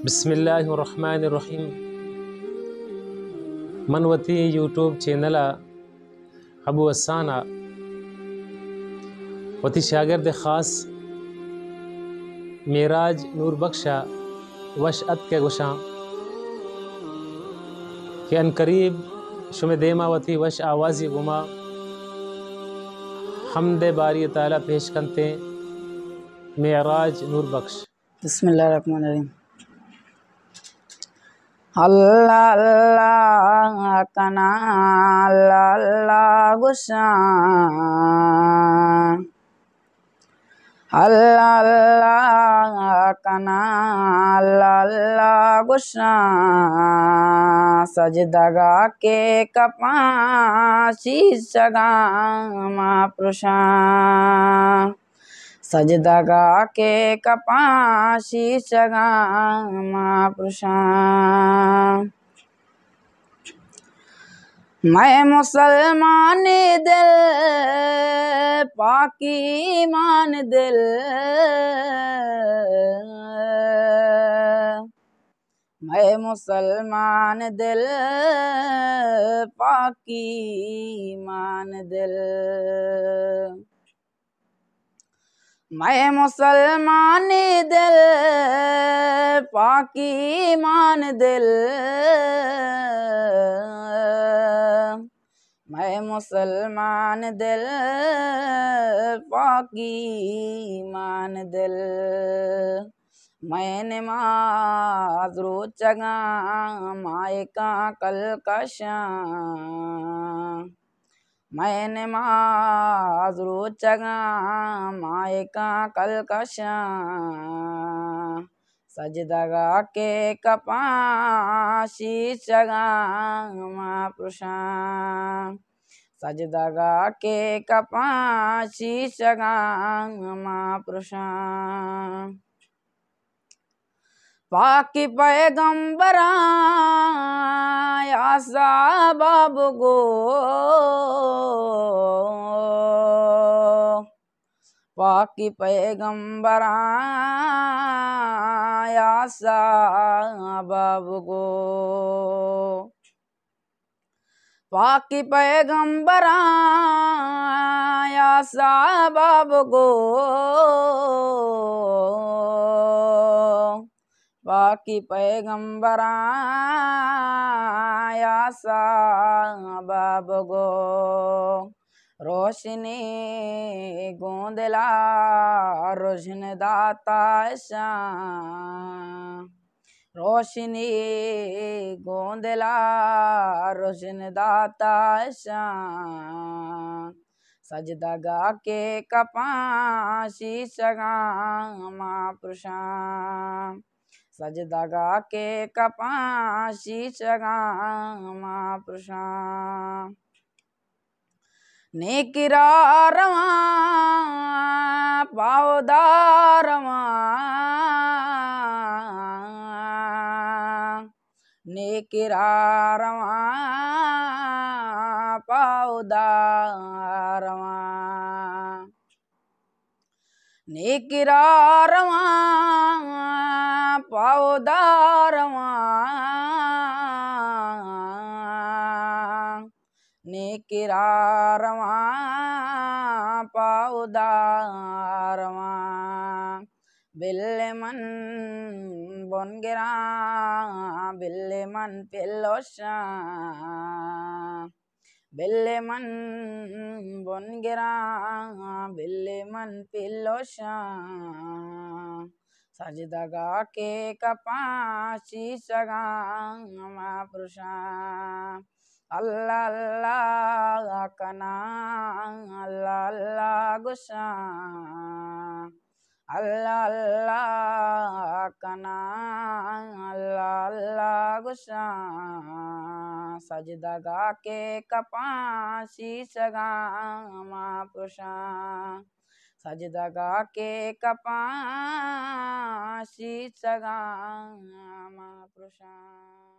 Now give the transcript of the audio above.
बिस्मिल्लाहिर्रहमानिर्रहीम। मनवती YouTube channel Abu असाना वती शागिर्द ख़ास मेराज नूर बख्शा वश अत के गुशां के अनकरीब शुम देमा वती वश आवाज़ी गुमा हमद बारी ताला पेश करते मेराज नूर बख्श। बिस्मिल्लाहिर्रहमानिर्रहीम। अल्लाह अल्लाह कना अल्लाह अल्लाह गुशां, अल्लाह अल्लाह कना अल्लाह अल्लाह गुशां। सजदगा के कपाशी सगा महापुरुषां, सजदगा के कपाशी सगा महापुरुषां। मैं मुसलमान दिल पाकी ईमान दिल, मैं मुसलमान दिल पाकी ईमान दिल, मैं मुसलमान दिल पाकी ईमान दिल, मैं मुसलमान दिल पाकी ईमान दिल। मैं नमाज रोचगा मायका कल कशां, मैं नमाज रोचगा मायका कल कशां। सजदगा के कपाशी सगा महापुरुषां, सजदगा के कपाशी सगा महापुरुषां। पाकी पैगंबरा या साहब गो, पाकी पैगंबरा या साहब गो, पाकी पैगंबरा या साहब गो, पाकी पैगंबरा या साहब गो। रोशनी गोंदला रोशन दाता शां, रोशनी गोंदला रोशन दाता शां। सजदगा के कपाशी सगा महापुरुषां, सजदगा के कपाशी सगा महापुरुषां। नेकिरा रवा पावदारवा, नेकिरा रवा पावदारवा, नेकिरा रवा पावदारवा, नेकिरा रवा पावदारवा। बिल्ले मन बन गिरा बिल्ले मन पिलोशां, बिल्ले मन बन गिरा बिल्ले मन पिलोशां। सजदगा के कपाशी सगा महापुरुषां, अल्लाह अल्लाह कना अल्लाह अल्लाह गुशां, अल्लाह अल्लाह कना अल्लाह अल्लाह गुशां। सजदगा के कपाशी सगा महापुरुषां, सजदगा के कपाशी सगा महापुरुषां।